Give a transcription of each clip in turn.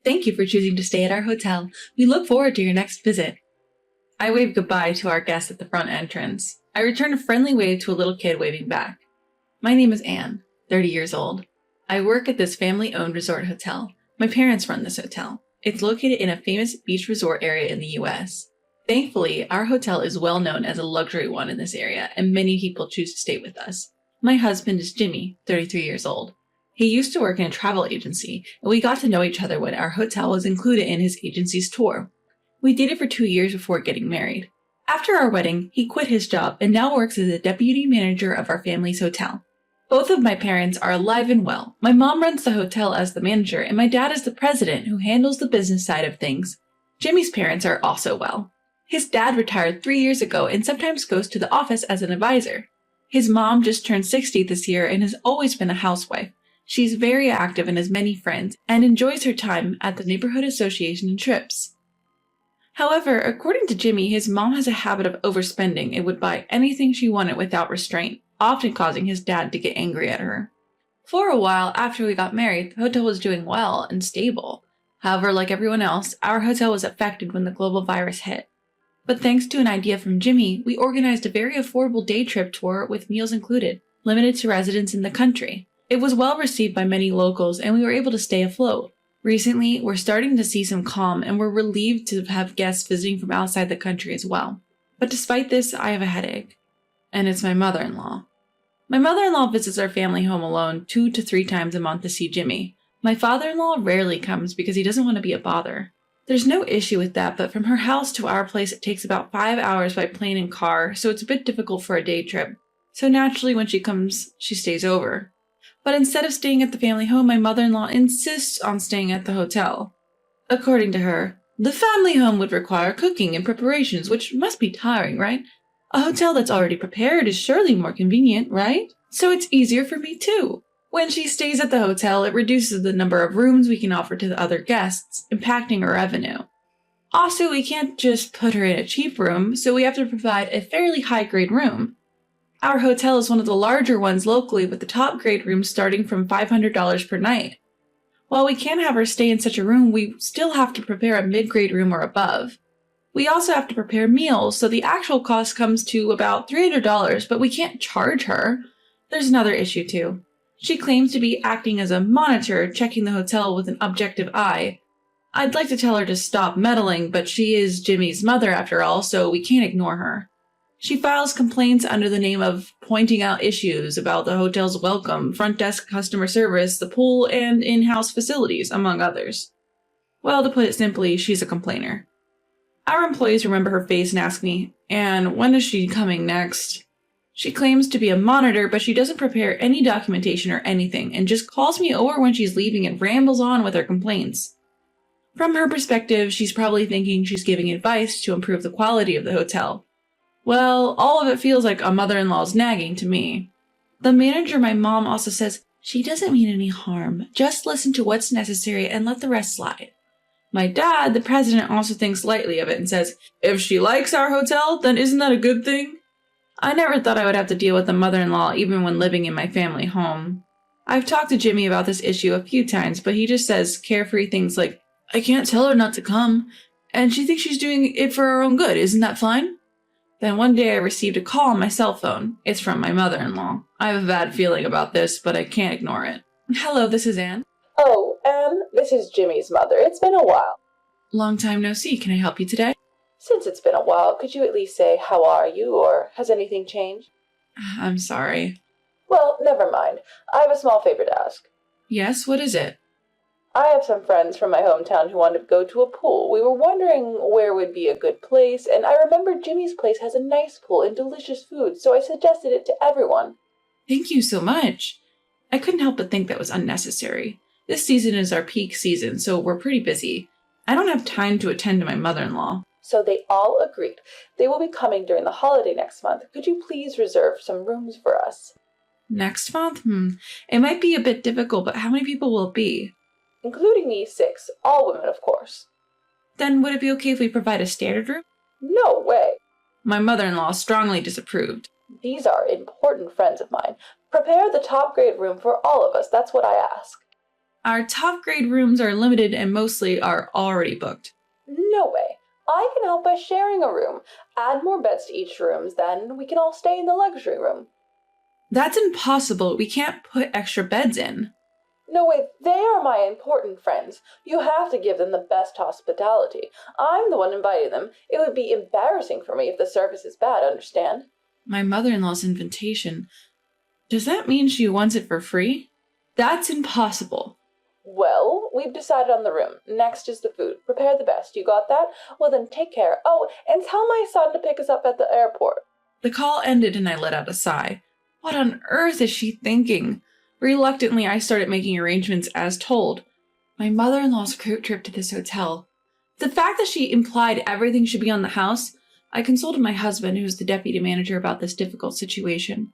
Thank you for choosing to stay at our hotel. We look forward to your next visit. I wave goodbye to our guest at the front entrance. I return a friendly wave to a little kid waving back. My name is Anne, 30 years old. I work at this family-owned resort hotel. My parents run this hotel. It's located in a famous beach resort area in the U.S. Thankfully, our hotel is well known as a luxury one in this area, and many people choose to stay with us. My husband is Jimmy, 33 years old. He used to work in a travel agency, and we got to know each other when our hotel was included in his agency's tour. We dated for 2 years before getting married. After our wedding, he quit his job and now works as a deputy manager of our family's hotel. Both of my parents are alive and well. My mom runs the hotel as the manager, and my dad is the president who handles the business side of things. Jimmy's parents are also well. His dad retired 3 years ago and sometimes goes to the office as an advisor. His mom just turned 60 this year and has always been a housewife. She's very active and has many friends and enjoys her time at the neighborhood association and trips. However, according to Jimmy, his mom has a habit of overspending and would buy anything she wanted without restraint, often causing his dad to get angry at her. For a while after we got married, the hotel was doing well and stable. However, like everyone else, our hotel was affected when the global virus hit. But thanks to an idea from Jimmy, we organized a very affordable day trip tour with meals included, limited to residents in the country. It was well received by many locals and we were able to stay afloat. Recently, we're starting to see some calm and we're relieved to have guests visiting from outside the country as well. But despite this, I have a headache. And it's my mother-in-law. My mother-in-law visits our family home alone 2 to 3 times a month to see Jimmy. My father-in-law rarely comes because he doesn't want to be a bother. There's no issue with that, but from her house to our place it takes about 5 hours by plane and car, so it's a bit difficult for a day trip. So naturally when she comes, she stays over. But instead of staying at the family home, my mother-in-law insists on staying at the hotel. According to her, the family home would require cooking and preparations, which must be tiring, right? A hotel that's already prepared is surely more convenient, right? So it's easier for me too. When she stays at the hotel, it reduces the number of rooms we can offer to the other guests, impacting our revenue. Also, we can't just put her in a cheap room, so we have to provide a fairly high-grade room. Our hotel is one of the larger ones locally, with the top-grade rooms starting from $500 per night. While we can have her stay in such a room, we still have to prepare a mid-grade room or above. We also have to prepare meals, so the actual cost comes to about $300, but we can't charge her. There's another issue too. She claims to be acting as a monitor, checking the hotel with an objective eye. I'd like to tell her to stop meddling, but she is Jimmy's mother after all, so we can't ignore her. She files complaints under the name of pointing out issues about the hotel's welcome, front desk customer service, the pool, and in-house facilities, among others. Well, to put it simply, she's a complainer. Our employees remember her face and ask me, "And when is she coming next?" She claims to be a monitor, but she doesn't prepare any documentation or anything, and just calls me over when she's leaving and rambles on with her complaints. From her perspective, she's probably thinking she's giving advice to improve the quality of the hotel. Well, all of it feels like a mother-in-law's nagging to me. The manager, my mom, also says, "She doesn't mean any harm. Just listen to what's necessary and let the rest slide." My dad, the president, also thinks lightly of it and says, "If she likes our hotel, then isn't that a good thing?" I never thought I would have to deal with a mother-in-law even when living in my family home. I've talked to Jimmy about this issue a few times, but he just says carefree things like, "I can't tell her not to come, and she thinks she's doing it for her own good. Isn't that fine?" Then one day I received a call on my cell phone. It's from my mother-in-law. I have a bad feeling about this, but I can't ignore it. "Hello, this is Anne." "Oh, Anne, this is Jimmy's mother. It's been a while." "Long time no see. Can I help you today?" "Since it's been a while, could you at least say, 'How are you?' or 'Has anything changed?'" "I'm sorry." "Well, never mind. I have a small favor to ask." "Yes, what is it?" "I have some friends from my hometown who want to go to a pool. We were wondering where would be a good place, and I remembered Jimmy's place has a nice pool and delicious food, so I suggested it to everyone." "Thank you so much." I couldn't help but think that was unnecessary. This season is our peak season, so we're pretty busy. I don't have time to attend to my mother-in-law. So they all agreed. They will be coming during the holiday next month. Could you please reserve some rooms for us? Next month? It might be a bit difficult, but how many people will it be? Including me, 6. All women, of course. Then would it be okay if we provide a standard room? No way. My mother-in-law strongly disapproved. These are important friends of mine. Prepare the top grade room for all of us. That's what I ask. Our top grade rooms are limited and mostly are already booked. No way. I can help by sharing a room. Add more beds to each room, then we can all stay in the luxury room. That's impossible. We can't put extra beds in. No way, they are my important friends. You have to give them the best hospitality. I'm the one inviting them. It would be embarrassing for me if the service is bad, understand? My mother-in-law's invitation. Does that mean she wants it for free? That's impossible. Well, we've decided on the room. Next is the food. Prepare the best. You got that? Well then, take care. Oh, and tell my son to pick us up at the airport. The call ended and I let out a sigh. What on earth is she thinking? Reluctantly, I started making arrangements as told. My mother-in-law's group trip to this hotel. The fact that she implied everything should be on the house, I consulted my husband, who's the deputy manager, about this difficult situation.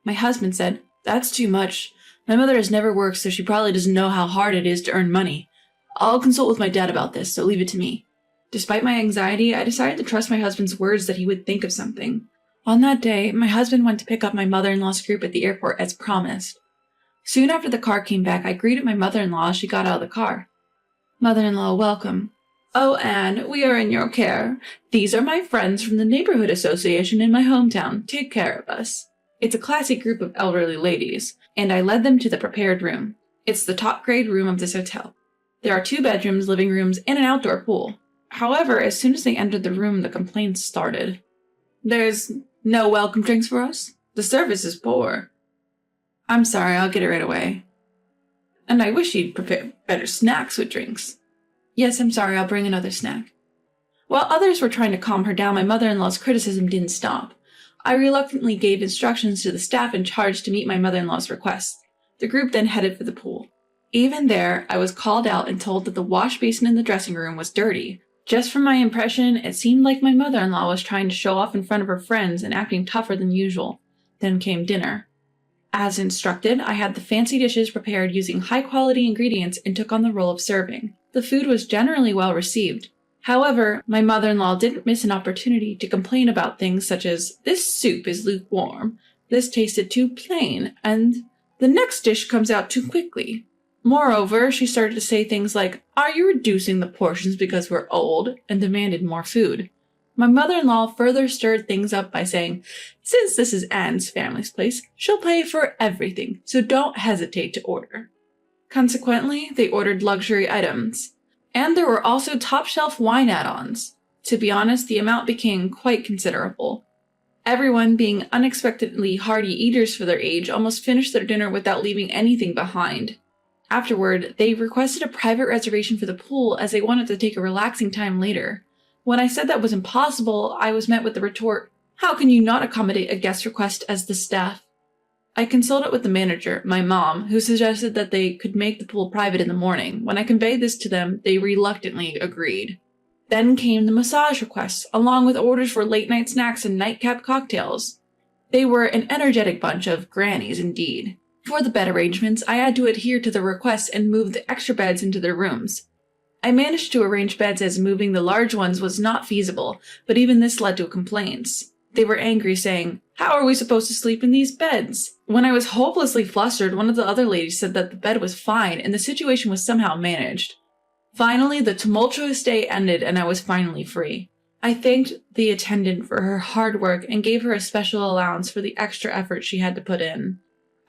My husband said, "That's too much. My mother has never worked, so she probably doesn't know how hard it is to earn money. I'll consult with my dad about this, so leave it to me." Despite my anxiety, I decided to trust my husband's words that he would think of something. On that day, my husband went to pick up my mother-in-law's group at the airport as promised. Soon after the car came back, I greeted my mother-in-law as she got out of the car. "Mother-in-law, welcome." "Oh, Anne, we are in your care. These are my friends from the neighborhood association in my hometown. Take care of us." It's a classy group of elderly ladies, and I led them to the prepared room. It's the top grade room of this hotel. There are 2 bedrooms, living rooms, and an outdoor pool. However, as soon as they entered the room, the complaints started. "There's no welcome drinks for us? The service is poor." "I'm sorry, I'll get it right away." "And I wish you'd prepare better snacks with drinks." "Yes, I'm sorry, I'll bring another snack." While others were trying to calm her down, my mother-in-law's criticism didn't stop. I reluctantly gave instructions to the staff in charge to meet my mother-in-law's requests. The group then headed for the pool. Even there, I was called out and told that the wash basin in the dressing room was dirty. Just from my impression, it seemed like my mother-in-law was trying to show off in front of her friends and acting tougher than usual. Then came dinner. As instructed, I had the fancy dishes prepared using high-quality ingredients and took on the role of serving. The food was generally well received. However, my mother-in-law didn't miss an opportunity to complain about things such as, "This soup is lukewarm," "This tasted too plain," and "The next dish comes out too quickly." Moreover, she started to say things like, "Are you reducing the portions because we're old?" and demanded more food. My mother-in-law further stirred things up by saying, "Since this is Anne's family's place, she'll pay for everything, so don't hesitate to order." Consequently, they ordered luxury items. And there were also top-shelf wine add-ons. To be honest, the amount became quite considerable. Everyone, being unexpectedly hearty eaters for their age, almost finished their dinner without leaving anything behind. Afterward, they requested a private reservation for the pool as they wanted to take a relaxing time later. When I said that was impossible, I was met with the retort, "How can you not accommodate a guest request as the staff?" I consulted with the manager, my mom, who suggested that they could make the pool private in the morning. When I conveyed this to them, they reluctantly agreed. Then came the massage requests, along with orders for late-night snacks and nightcap cocktails. They were an energetic bunch of grannies indeed. For the bed arrangements, I had to adhere to the requests and move the extra beds into their rooms. I managed to arrange beds as moving the large ones was not feasible, but even this led to complaints. They were angry, saying, "How are we supposed to sleep in these beds?" When I was hopelessly flustered, one of the other ladies said that the bed was fine and the situation was somehow managed. Finally, the tumultuous day ended and I was finally free. I thanked the attendant for her hard work and gave her a special allowance for the extra effort she had to put in.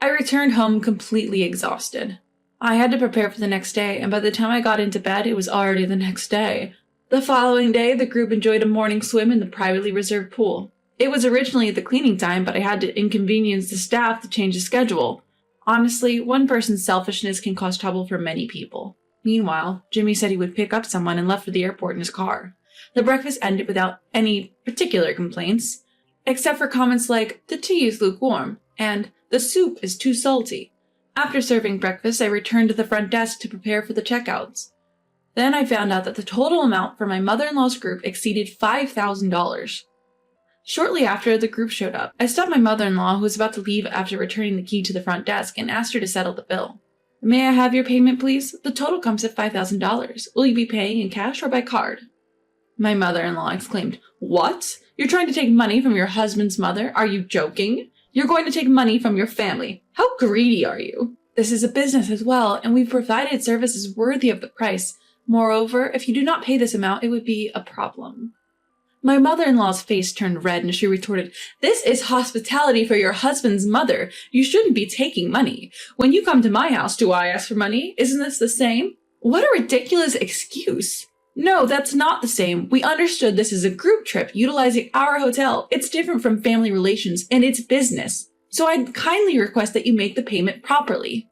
I returned home completely exhausted. I had to prepare for the next day, and by the time I got into bed, it was already the next day. The following day, the group enjoyed a morning swim in the privately reserved pool. It was originally the cleaning time, but I had to inconvenience the staff to change the schedule. Honestly, one person's selfishness can cause trouble for many people. Meanwhile, Jimmy said he would pick up someone and left for the airport in his car. The breakfast ended without any particular complaints, except for comments like, "The tea is lukewarm," and "The soup is too salty." After serving breakfast, I returned to the front desk to prepare for the checkouts. Then I found out that the total amount for my mother-in-law's group exceeded $5,000. Shortly after, the group showed up. I stopped my mother-in-law, who was about to leave after returning the key to the front desk, and asked her to settle the bill. "May I have your payment, please? The total comes at $5,000. Will you be paying in cash or by card?" My mother-in-law exclaimed, "What? You're trying to take money from your husband's mother? Are you joking? You're going to take money from your family. How greedy are you?" This is a business as well, and we've provided services worthy of the price. Moreover, if you do not pay this amount, it would be a problem. My mother-in-law's face turned red and she retorted, "This is hospitality for your husband's mother. You shouldn't be taking money. When you come to my house, do I ask for money? Isn't this the same?" What a ridiculous excuse. No, that's not the same. We understood this is a group trip utilizing our hotel. It's different from family relations and it's business. So I'd kindly request that you make the payment properly.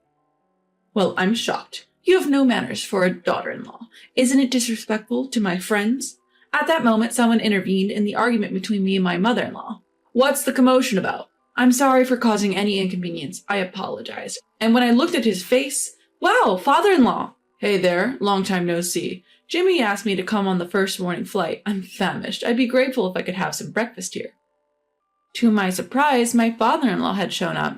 Well, I'm shocked. You have no manners for a daughter-in-law. Isn't it disrespectful to my friends? At that moment, someone intervened in the argument between me and my mother-in-law. What's the commotion about? I'm sorry for causing any inconvenience. I apologized. And when I looked at his face, wow, father-in-law. Hey there, long time no see. Jimmy asked me to come on the first morning flight. I'm famished. I'd be grateful if I could have some breakfast here. To my surprise, my father-in-law had shown up.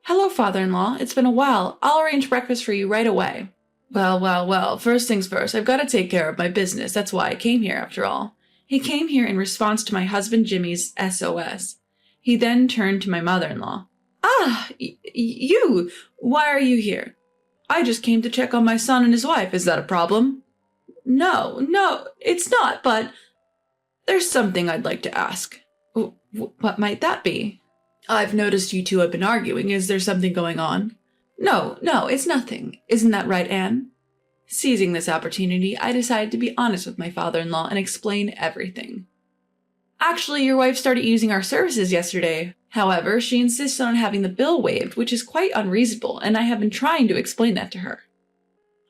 Hello, father-in-law. It's been a while. I'll arrange breakfast for you right away. Well, first things first, I've got to take care of my business. That's why I came here, after all. He came here in response to my husband Jimmy's SOS. He then turned to my mother-in-law. You! Why are you here? I just came to check on my son and his wife. Is that a problem? No, it's not, but there's something I'd like to ask. What might that be? I've noticed you two have been arguing. Is there something going on? No, it's nothing. Isn't that right, Anne? Seizing this opportunity, I decided to be honest with my father-in-law and explain everything. Actually, your wife started using our services yesterday. However, she insisted on having the bill waived, which is quite unreasonable, and I have been trying to explain that to her.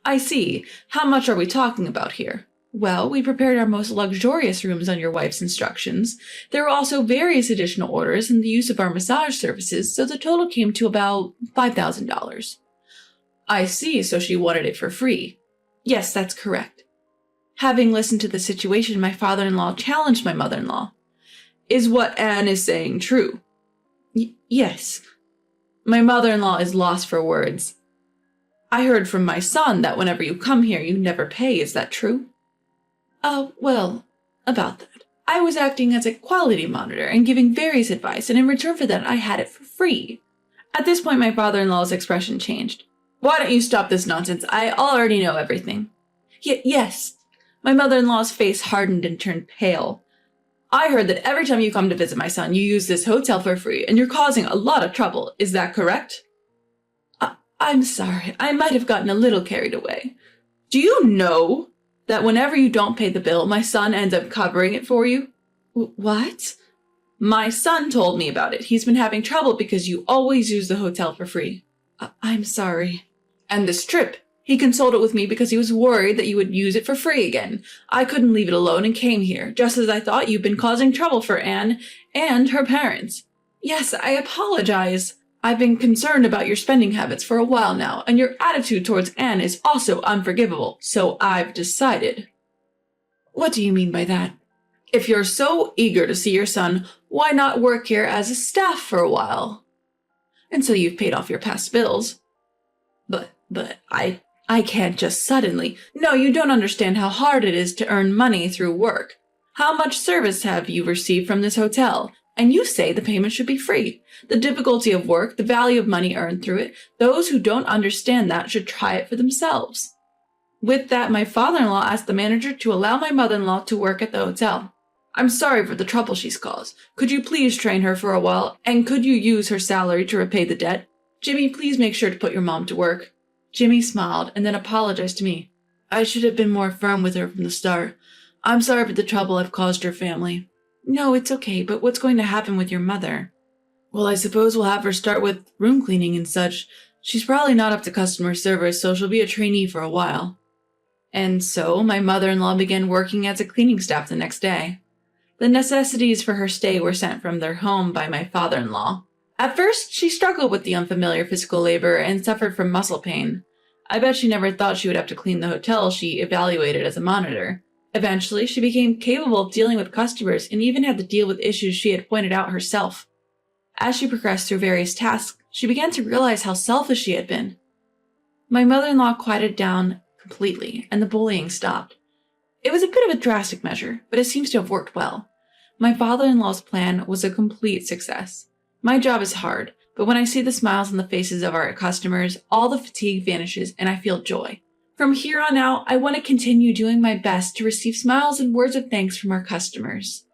I see. How much are we talking about here? Well, we prepared our most luxurious rooms on your wife's instructions. There were also various additional orders and the use of our massage services, so the total came to about $5,000. I see, so she wanted it for free. Yes, that's correct. Having listened to the situation, my father-in-law challenged my mother-in-law. Is what Anne is saying true? Yes. My mother-in-law is lost for words. I heard from my son that whenever you come here, you never pay. Is that true? Well, about that. I was acting as a quality monitor and giving various advice, and in return for that, I had it for free. At this point, my father-in-law's expression changed. Why don't you stop this nonsense? I already know everything. Yes. My mother-in-law's face hardened and turned pale. I heard that every time you come to visit my son, you use this hotel for free, and you're causing a lot of trouble. Is that correct? I'm sorry. I might have gotten a little carried away. Do you know that whenever you don't pay the bill, my son ends up covering it for you? What? My son told me about it. He's been having trouble because you always use the hotel for free. I'm sorry. And this trip, he consulted with me because he was worried that you would use it for free again. I couldn't leave it alone and came here, just as I thought you'd been causing trouble for Anne and her parents. Yes, I apologize. I've been concerned about your spending habits for a while now, and your attitude towards Anne is also unforgivable, so I've decided. What do you mean by that? If you're so eager to see your son, why not work here as a staff for a while? Until you've paid off your past bills. But I can't just suddenly. No, you don't understand how hard it is to earn money through work. How much service have you received from this hotel? And you say the payment should be free. The difficulty of work, the value of money earned through it, those who don't understand that should try it for themselves. With that, my father-in-law asked the manager to allow my mother-in-law to work at the hotel. I'm sorry for the trouble she's caused. Could you please train her for a while, and could you use her salary to repay the debt? Jimmy, please make sure to put your mom to work. Jimmy smiled and then apologized to me. I should have been more firm with her from the start. I'm sorry for the trouble I've caused her family. No, it's okay, but what's going to happen with your mother? Well, I suppose we'll have her start with room cleaning and such. She's probably not up to customer service, so she'll be a trainee for a while. And so, my mother-in-law began working as a cleaning staff the next day. The necessities for her stay were sent from their home by my father-in-law. At first, she struggled with the unfamiliar physical labor and suffered from muscle pain. I bet she never thought she would have to clean the hotel she evaluated as a monitor. Eventually, she became capable of dealing with customers and even had to deal with issues she had pointed out herself. As she progressed through various tasks, she began to realize how selfish she had been. My mother-in-law quieted down completely, and the bullying stopped. It was a bit of a drastic measure, but it seems to have worked well. My father-in-law's plan was a complete success. My job is hard, But when I see the smiles on the faces of our customers, all the fatigue vanishes and I feel joy. From here on out, I want to continue doing my best to receive smiles and words of thanks from our customers.